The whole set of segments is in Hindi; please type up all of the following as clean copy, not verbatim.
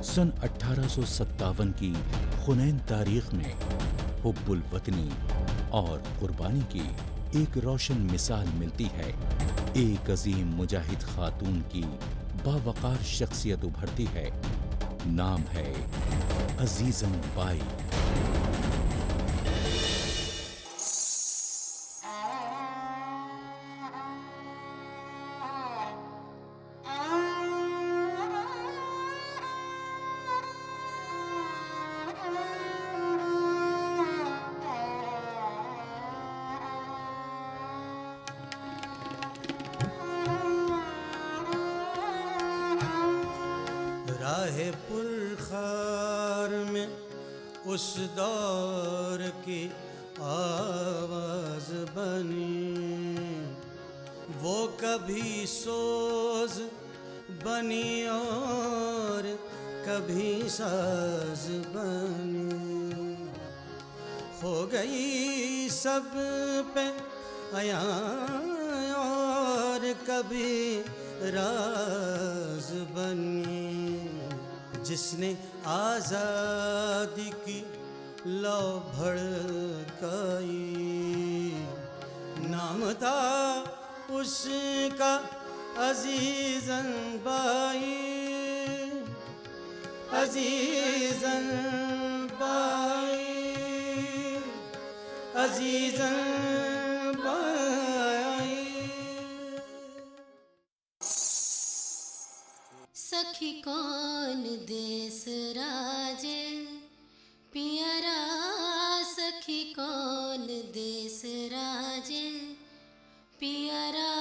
सन 1857 की हुनैन तारीख में हुब्बुल वतनी और कुर्बानी की एक रोशन मिसाल मिलती है। एक अजीम मुजाहिद खातून की बावकार शख्सियत उभरती है। नाम है अजीजन बाई। राहे पुरखार में उस दौर की आवाज बनी, वो कभी सोज बनी और कभी साज बनी। हो गई सब पे अया और कभी राज बनी। जिसने आज़ादी की लौ भड़काई, नाम था उसका अजीजन बाई। अजीजन बाई, अजीजन बाई। सखी कौन देश राजे पियरा, सखी कौन देश राजे पियरा,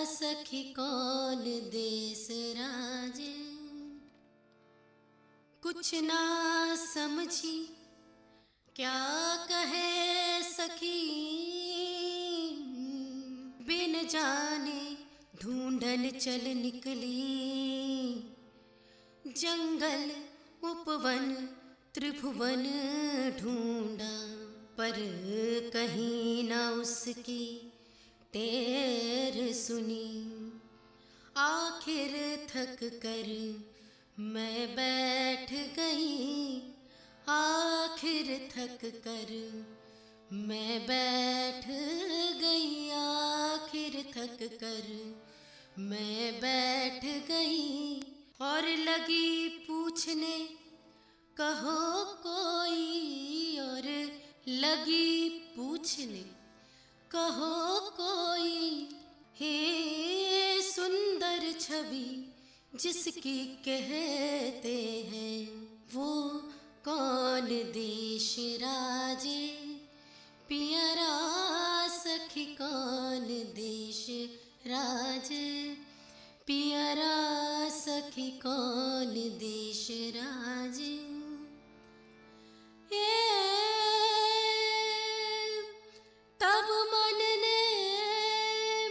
सखी कौन देश राजे। कुछ ना समझी क्या कहे सखी, बिन जाने ढूंढन चल निकली। जंगल उपवन त्रिभुवन ढूंढा, पर कहीं ना उसकी टेर सुनी। आखिर थक कर मैं बैठ गई, आखिर थक कर मैं बैठ गई, आखिर थक कर मैं बैठ गई। और लगी पूछने कहो कोई, और लगी पूछने कहो कोई। हे सुंदर छवि जिसकी कहते हैं, वो कौन देश राजे पियरा, सखी कौन देश राजे पियरा, सखी कौन देश राजे। तब मन ने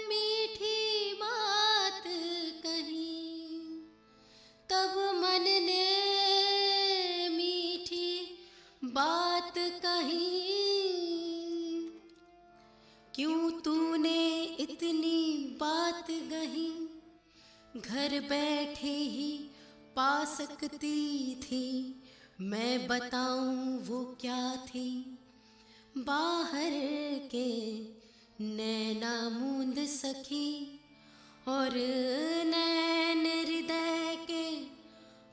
मीठी बात कही, तब मन ने मीठी बात कही। क्यों तूने इतनी बात कही, घर बैठे ही पा सकती थी। मैं बताऊं वो क्या थी, बाहर के नैना मूंद सखी, और नैन हृदय के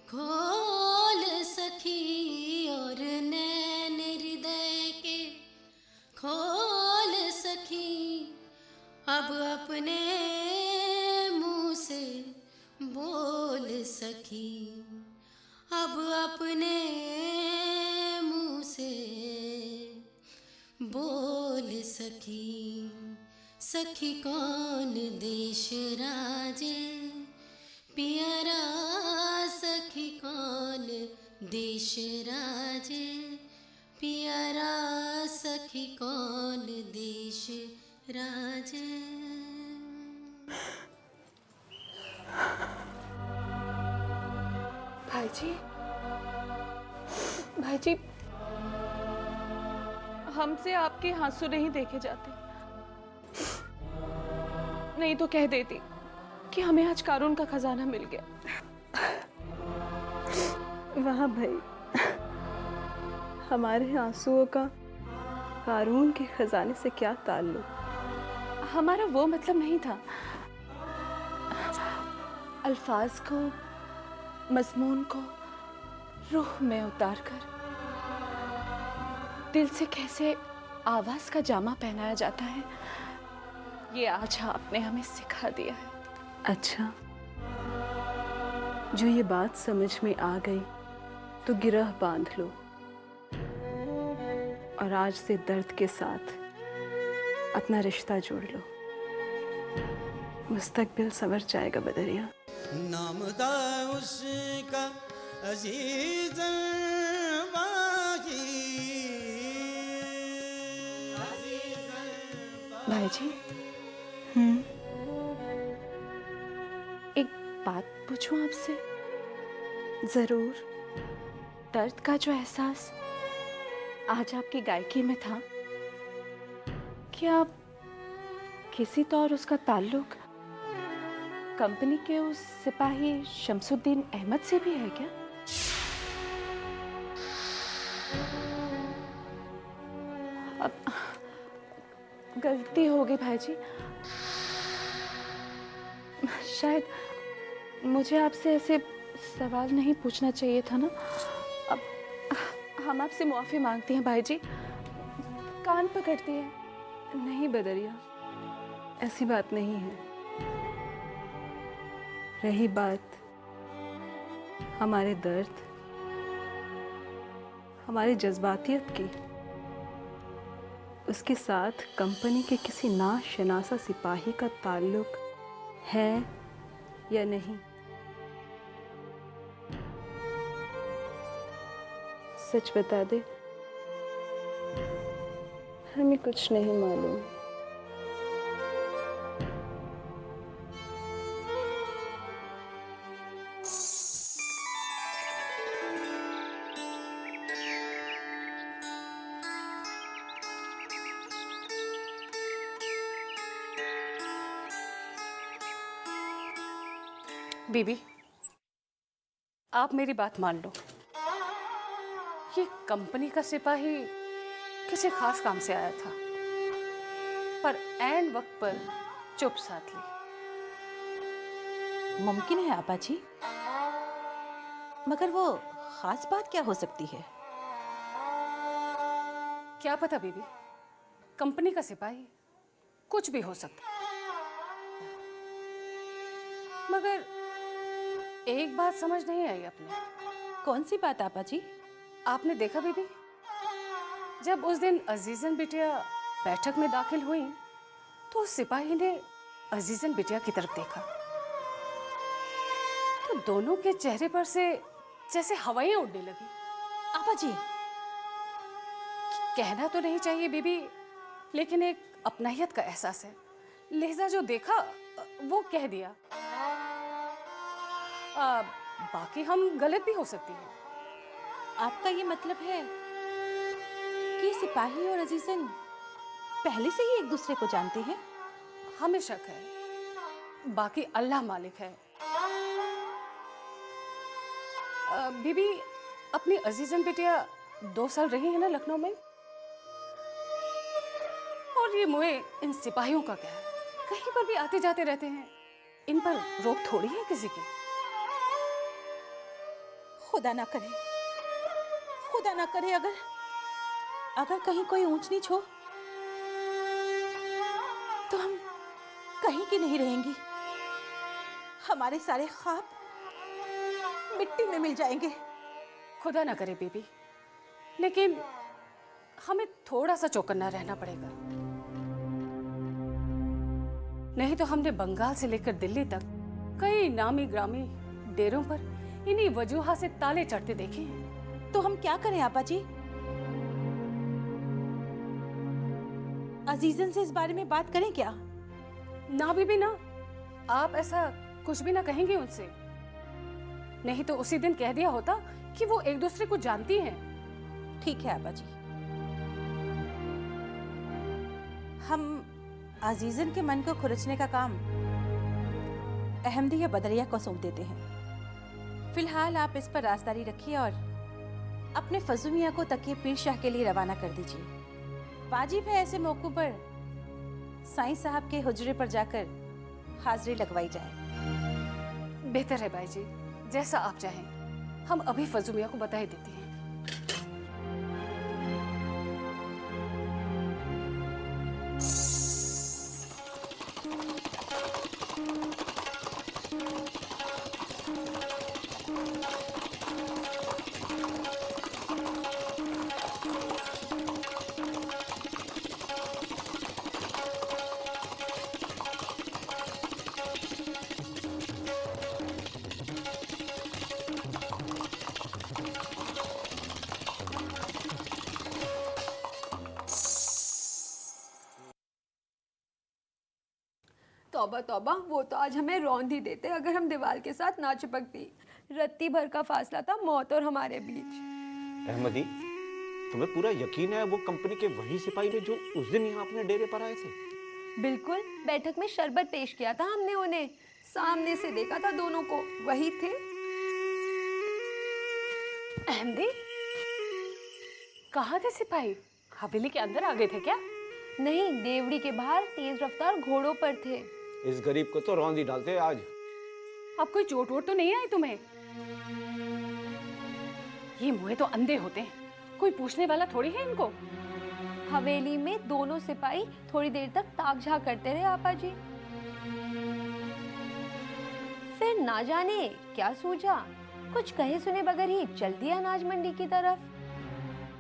खोल सखी, और नैन हृदय के खोल सखी। अब अपने मुँह से बोल सखी, अब अपने मुँह से बोल सखी। सखी कौन देश राजे पियरा, सखी कौन देश राजे पियरा, सखी कौन देश राजे। भाई जी, भाई जी, हमसे आपके आंसू नहीं देखे जाते, नहीं तो कह देती कि हमें आज कारून का खजाना मिल गया। वहाँ भाई, हमारे आंसुओं का कारून के खजाने से क्या ताल्लुक? हमारा वो मतलब नहीं था। अल्फाज को, मजमून को रूह में उतार कर दिल से कैसे आवाज का जामा पहनाया जाता है, ये आज आपने हमें सिखा दिया है। अच्छा, जो ये बात समझ में आ गई तो गिरह बांध लो और आज से दर्द के साथ अपना रिश्ता जोड़ लो। मुस्तकबिल संवर जाएगा बदरिया। नामदा उसका अजीज़न बाकी। भाई जी, एक बात पूछूं आपसे? जरूर। दर्द का जो एहसास आज आपकी गायकी में था, क्या किसी तो और उसका ताल्लुक कंपनी के उस सिपाही शमसुद्दीन अहमद से भी है क्या? अब गलती हो गई भाई जी, शायद मुझे आपसे ऐसे सवाल नहीं पूछना चाहिए था ना। अब हम आपसे मुआफ़ी मांगते हैं भाई जी, कान पकड़ती हैं। नहीं बदरिया, ऐसी बात नहीं है। रही बात हमारे दर्द, हमारी जज्बातियत की, उसके साथ कंपनी के किसी नाशनासा सिपाही का ताल्लुक है या नहीं, सच बता दे। हमें कुछ नहीं मालूम। बीबी, आप मेरी बात मान लो। ये कंपनी का सिपाही किसी खास काम से आया था, पर ऐन वक्त पर चुप साध ली। मुमकिन है आपा जी, मगर वो खास बात क्या हो सकती है? क्या पता बीबी, कंपनी का सिपाही कुछ भी हो सकता, मगर एक बात समझ नहीं आई अपने। कौन सी बात आपा जी? आपने देखा बीबी, जब उस दिन अजीजन बिटिया बैठक में दाखिल हुई तो उस सिपाही ने अजीजन बिटिया की तरफ देखा तो दोनों के चेहरे पर से जैसे हवाएं उड़ने लगी। आपा जी, कहना तो नहीं चाहिए बीबी, लेकिन एक अपनाहियत का एहसास है, लिहाजा जो देखा वो कह दिया। बाकी हम गलत भी हो सकती हैं। आपका ये मतलब है कि सिपाही और अजीजन पहले से ही एक दूसरे को जानते हैं? हमें शक है, बाकी अल्लाह मालिक है। बीबी, अपनी अजीजन बिटिया 2 साल रही है ना लखनऊ में, और ये मुए इन सिपाहियों का क्या है, कहीं पर भी आते जाते रहते हैं, इन पर रोक थोड़ी है किसी की। खुदा ना करे, खुदा ना करे, अगर कहीं कोई ऊंच नीच हो तो हम कहीं की नहीं रहेंगी। हमारे सारे ख्वाब मिट्टी में मिल जाएंगे। खुदा ना करे बीबी, लेकिन हमें थोड़ा सा चौकन्ना रहना पड़ेगा, नहीं तो हमने बंगाल से लेकर दिल्ली तक कई नामी ग्रामी डेरों पर इन्हीं वजूहा से ताले चढ़ते देखे हैं। तो हम क्या करें आपा जी? अजीजन से इस बारे में बात करें क्या? ना बीबी ना, आप ऐसा कुछ भी ना कहेंगे उनसे, नहीं तो उसी दिन कह दिया होता कि वो एक दूसरे को जानती हैं। ठीक है आपा जी, हम अजीजन के मन को खुरचने का काम अहमदी या बदरिया को सौंप देते हैं। फिलहाल आप इस पर राजदारी रखिए और अपने फजू मियाँ को तकिए पीर शाह के लिए रवाना कर दीजिए। वाजिब है ऐसे मौकों पर साईं साहब के हुजरे पर जाकर हाजिरी लगवाई जाए। बेहतर है बाई जी, जैसा आप चाहें। हम अभी फजू मियाँ को बता ही देती हैं। तौबा तौबा, वो तो आज हमें रौंद ही देते अगर हम दीवार के साथ ना चिपकती। रत्ती भर का फासला था मौत और हमारे बीच। अहमदी, तुम्हें पूरा यकीन है वो कंपनी के वही सिपाही थे जो उस दिन यहाँ अपने डेरे पर आए थे? बिल्कुल, बैठक में शरबत पेश किया था हमने उन्हें, सामने से देखा था दोनों को, वही थे। अहमदी, कहाँ थे सिपाही? हवेली के अंदर आ गए थे क्या? नहीं, देवड़ी के बाहर तेज रफ्तार घोड़ों पर थे। इस गरीब को तो रौंद ही डालते आज। अब कोई चोट वोट तो नहीं आई तुम्हें? ये मुँह तो अंधे होते हैं, कोई पूछने वाला थोड़ी है इनको। हवेली में दोनों सिपाही थोड़ी देर तक ताक झाँक करते रहे आपा जी, फिर ना जाने क्या सूझा, कुछ कहे सुने बगैर ही चल दिया अनाज मंडी की तरफ।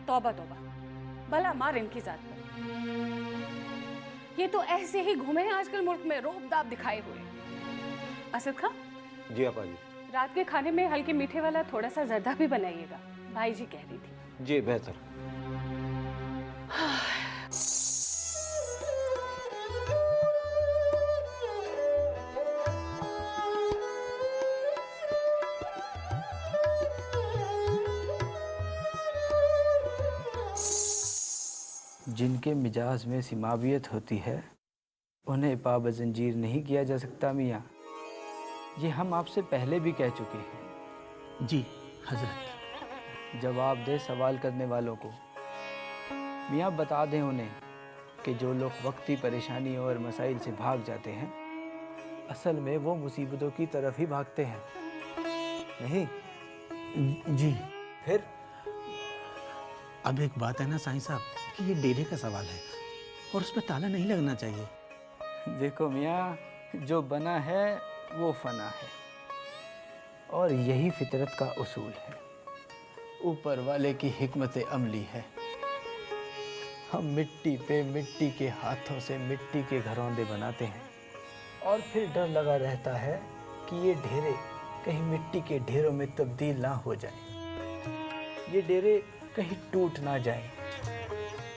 तौबा तौबा, भला मार इनकी जात पर। ये तो ऐसे ही घूमे हैं आजकल मुल्क में रोब दाब दिखाए हुए। असद खां, जी आपा जी। रात के खाने में हल्के मीठे वाला थोड़ा सा जर्दा भी बनाइएगा, भाई जी कह रही थी। जी बेहतर। जिनके मिजाज में सिमावियत होती है उन्हें पाब जंजीर नहीं किया जा सकता मियाँ। ये हम आपसे पहले भी कह चुके हैं। जी हजरत। जवाब दे सवाल करने वालों को। मियाँ बता दें उन्हें कि जो लोग वक्ती परेशानी और मसाइल से भाग जाते हैं असल में वो मुसीबतों की तरफ ही भागते हैं, नहीं? जी। फिर अब एक बात है ना साईं साहब कि ये डेरे का सवाल है और उस पर ताला नहीं लगना चाहिए। देखो मियाँ, जो बना है वो फना है और यही फितरत का उसूल है, ऊपर वाले की हिकमत अमली है। हम मिट्टी पे मिट्टी के हाथों से मिट्टी के घरौंदे बनाते हैं और फिर डर लगा रहता है कि ये ढेरे कहीं मिट्टी के ढेरों में तब्दील ना हो जाए, ये डेरे कहीं टूट ना जाए,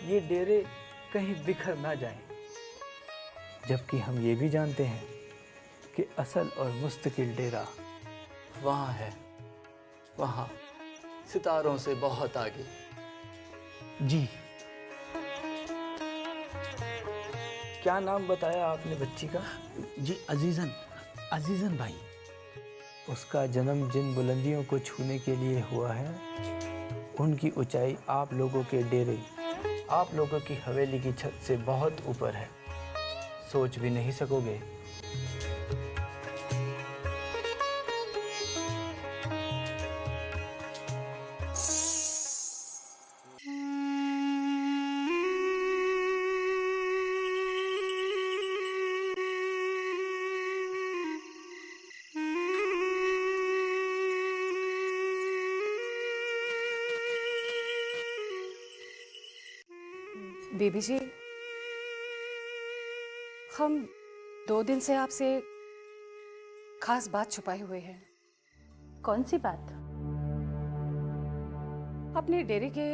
ये डेरे कहीं बिखर ना जाए। जबकि हम ये भी जानते हैं कि असल और मुस्तकिल डेरा वहाँ है, वहाँ सितारों से बहुत आगे। जी। क्या नाम बताया आपने बच्ची का? जी अजीजन, अजीजन भाई। उसका जन्म जिन बुलंदियों को छूने के लिए हुआ है उनकी ऊंचाई आप लोगों के डेरे, आप लोगों की हवेली की छत से बहुत ऊपर है, सोच भी नहीं सकोगे। बीबी जी, हम 2 दिन से आपसे खास बात छुपाए हुए हैं। कौन सी बात? अपने डेरे के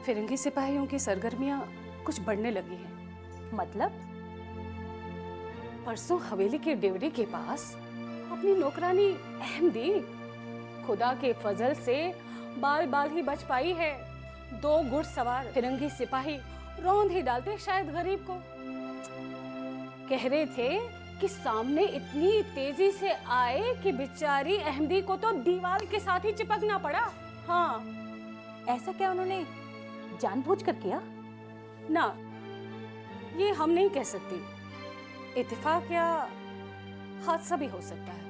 फिरंगी सिपाहियों की सरगर्मियां कुछ बढ़ने लगी हैं। मतलब? परसों हवेली के डेवड़ी के पास अपनी नौकरानी अहमदी खुदा के फजल से बाल बाल ही बच पाई है। 2 घुड़सवार फिरंगी सिपाही रौंद ही डालते शायद गरीब को। कह रहे थे कि सामने इतनी तेजी से आए कि बेचारी अहमदी को तो दीवार के साथ ही चिपकना पड़ा। हाँ, ऐसा क्या उन्होंने जानबूझकर किया? ना, ये हम नहीं कह सकती। इत्तेफाक या हादसा भी हो सकता है,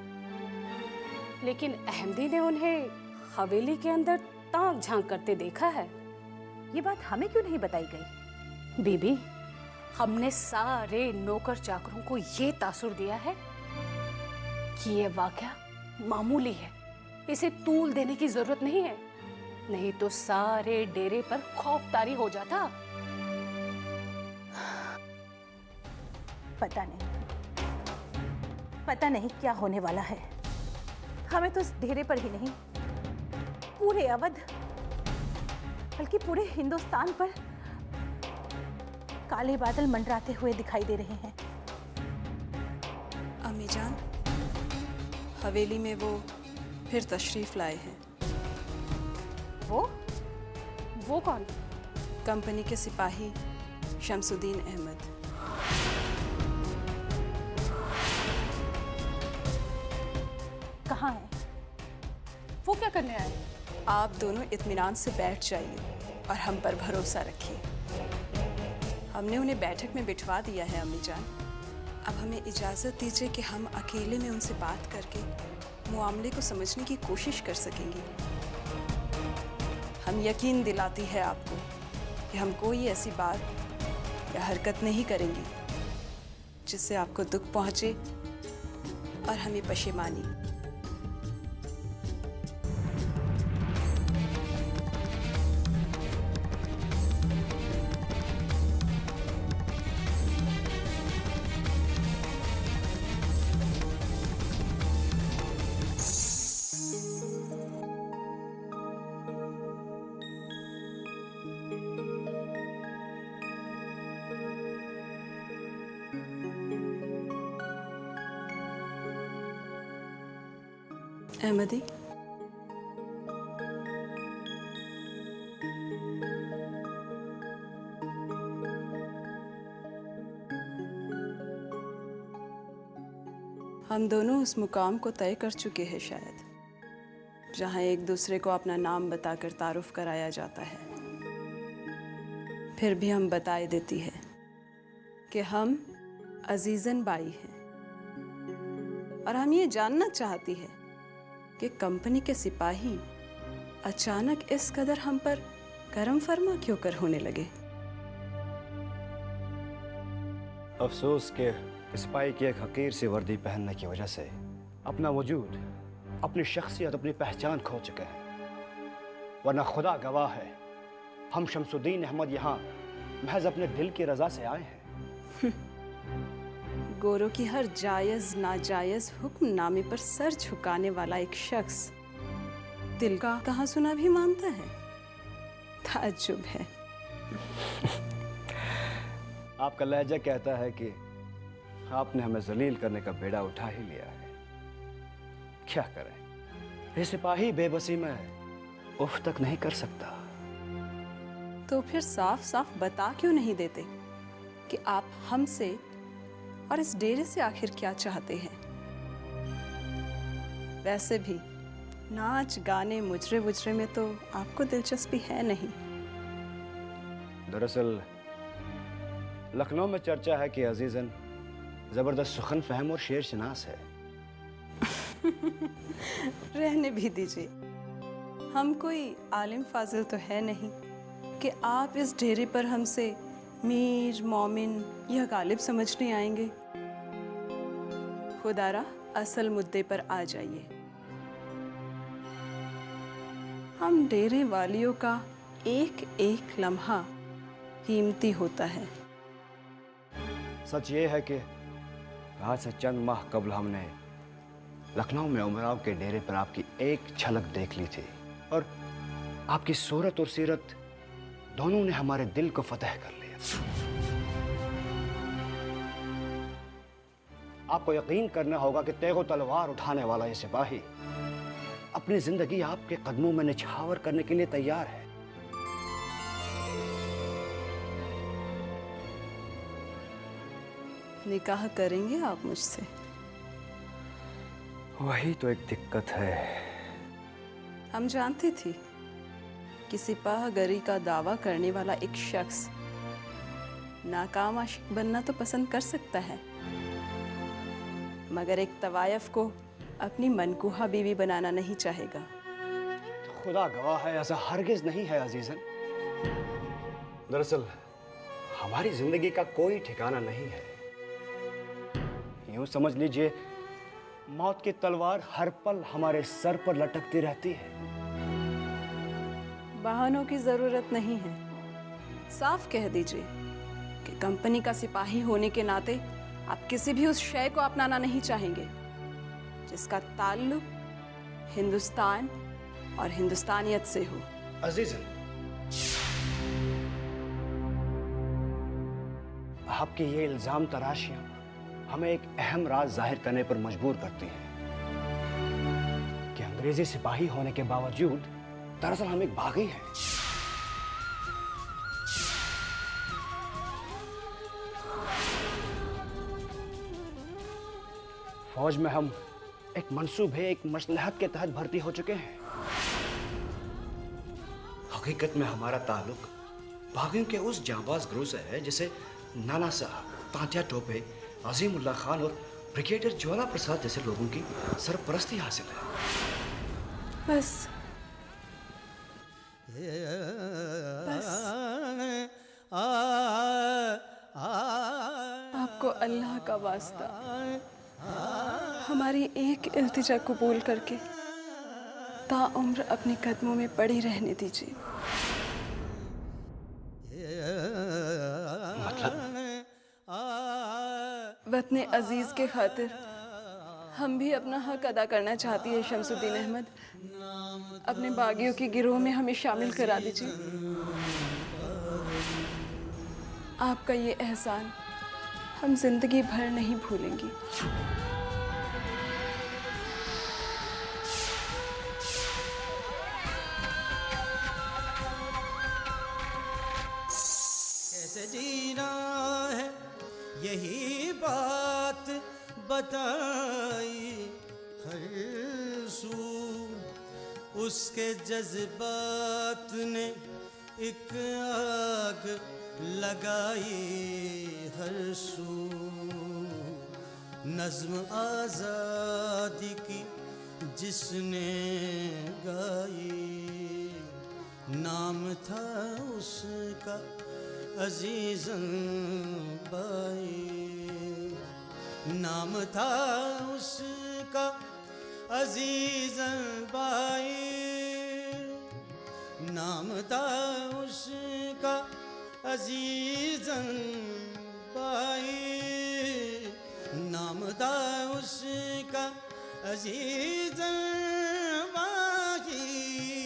लेकिन अहमदी ने उन्हें हवेली के अंदर ताक झांक करते देखा है। ये बात हमें क्यों नहीं बताई गई? बीबी, हमने सारे नौकर चाकरों को ये तासुर दिया है कि ये वाकया मामूली है, इसे तूल देने की जरूरत नहीं है, नहीं तो सारे डेरे पर खौफतारी हो जाता। पता नहीं क्या होने वाला है। हमें तो इस डेरे पर ही नहीं, पूरे अवध बल्कि पूरे हिंदुस्तान पर काले बादल मंडराते हुए दिखाई दे रहे हैं। अम्मी जान, हवेली में वो फिर तशरीफ लाए हैं। वो कौन? कंपनी के सिपाही शमसुद्दीन अहमद। कहाँ है? वो क्या करने आए? आप दोनों इत्मीनान से बैठ जाइए और हम पर भरोसा रखिए। हमने उन्हें बैठक में बिठवा दिया है अम्मी जान। अब हमें इजाज़त दीजिए कि हम अकेले में उनसे बात करके मामले को समझने की कोशिश कर सकेंगे। हम यकीन दिलाती है आपको कि हम कोई ऐसी बात या हरकत नहीं करेंगे जिससे आपको दुख पहुंचे और हमें पशेमानी। अहमदी, हम दोनों उस मुकाम को तय कर चुके हैं शायद, जहां एक दूसरे को अपना नाम बताकर तारुफ कराया जाता है। फिर भी हम बताए देती है कि हम अजीजन बाई हैं, और हम ये जानना चाहती है कि कंपनी के सिपाही अचानक इस कदर हम पर करम फरमा क्यों कर होने लगे। अफसोस के सिपाही की एक हकीर सी वर्दी पहनने की वजह से अपना वजूद, अपनी शख्सियत, अपनी पहचान खो चुके हैं। वरना खुदा गवाह है, हम शमसुद्दीन अहमद यहाँ महज अपने दिल की रजा से आए हैं। गोरों की हर जायज नाजायज हुक्मनामे पर सर झुकाने वाला एक शख्स दिल का कहाँ सुना भी मानता है। ताज्जुब है। आपका लहजा कहता है कि आपने हमें जलील करने का बेड़ा उठा ही लिया है। क्या करें, ये सिपाही बेबसी में उफ तक नहीं कर सकता। तो फिर साफ साफ बता क्यों नहीं देते कि आप हमसे और इस डेरे से आखिर क्या चाहते हैं। वैसे भी नाच गाने मुजरे वुजरे में तो आपको दिलचस्पी है नहीं। दरअसल लखनऊ में चर्चा है कि अजीजन जबरदस्त सुखन फहम और शेर शनास है। रहने भी दीजिए, हम कोई आलिम फाजिल तो है नहीं कि आप इस डेरे पर हमसे मीर मोमिन यह गालिब समझने आएंगे। खुदारा असल मुद्दे पर आ जाइए। हम डेरे वालियों का एक एक लम्हा कीमती होता है। सच ये है कि आज से चंद माह कबल हमने लखनऊ में उमराव के डेरे पर आपकी एक झलक देख ली थी, और आपकी सूरत और सीरत दोनों ने हमारे दिल को फतह कर लिया। आपको यकीन करना होगा कि तेगो तलवार उठाने वाला ये सिपाही अपनी जिंदगी आपके कदमों में निछावर करने के लिए तैयार है। निकाह करेंगे आप मुझसे? वही तो एक दिक्कत है। हम जानती थी कि सिपाहगरी का दावा करने वाला एक शख्स नाकाम आशिक बनना तो पसंद कर सकता है, मगर एक तवायफ को अपनी मनकूहा बीवी बनाना नहीं चाहेगा। खुदा गवाह है, ऐसा हरगिज नहीं है अजीजन। दरअसल हमारी जिंदगी का कोई ठिकाना नहीं है। यूं समझ लीजिए, मौत की तलवार हर पल हमारे सर पर लटकती रहती है। बहानों की जरूरत नहीं है। साफ कह दीजिए कि कंपनी का सिपाही होने के नाते आप किसी भी उस शय को अपनाना नहीं चाहेंगे जिसका ताल्लुक हिंदुस्तान और हिंदुस्तानियत से हो। अजीजन, आपकी ये इल्जाम तराशियां हमें एक अहम राज जाहिर करने पर मजबूर करती हैं कि अंग्रेजी सिपाही होने के बावजूद दरअसल हम एक बागी हैं। फौज में हम एक मंसूबे, एक मसलहत के तहत भर्ती हो चुके हैं। हकीकत में हमारा ताल्लुक बागियों के उस जांबाज ग्रोह से है जिसे नाना साहब, तांत्या टोपे, अजीमुल्लाह खान और ब्रिगेडियर ज्वाला प्रसाद जैसे लोगों की सरपरस्ती हासिल है। बस आपको अल्लाह का वास्ता हमारी एक इल्तिजा कबूल करके ताउम्र अपने कदमों में पड़ी रहने दीजिए। वतने अजीज के खातिर हम भी अपना हक अदा करना चाहती है। शमसुद्दीन अहमद, अपने बागियों के गिरोह में हमें शामिल करा दीजिए। आपका ये एहसान हम जिंदगी भर नहीं भूलेंगी। कैसे जीना है यही बात बताई हर सू, उसके जज्बात ने एक आग लगाई हर सू। नज्म आज़ादी की जिसने गाई, नाम था उसका अजीज़न बाई। नाम था उसका अजीज़न बाई। नाम था उसका अजीज़न बाई। नाम था उसका अजीज़न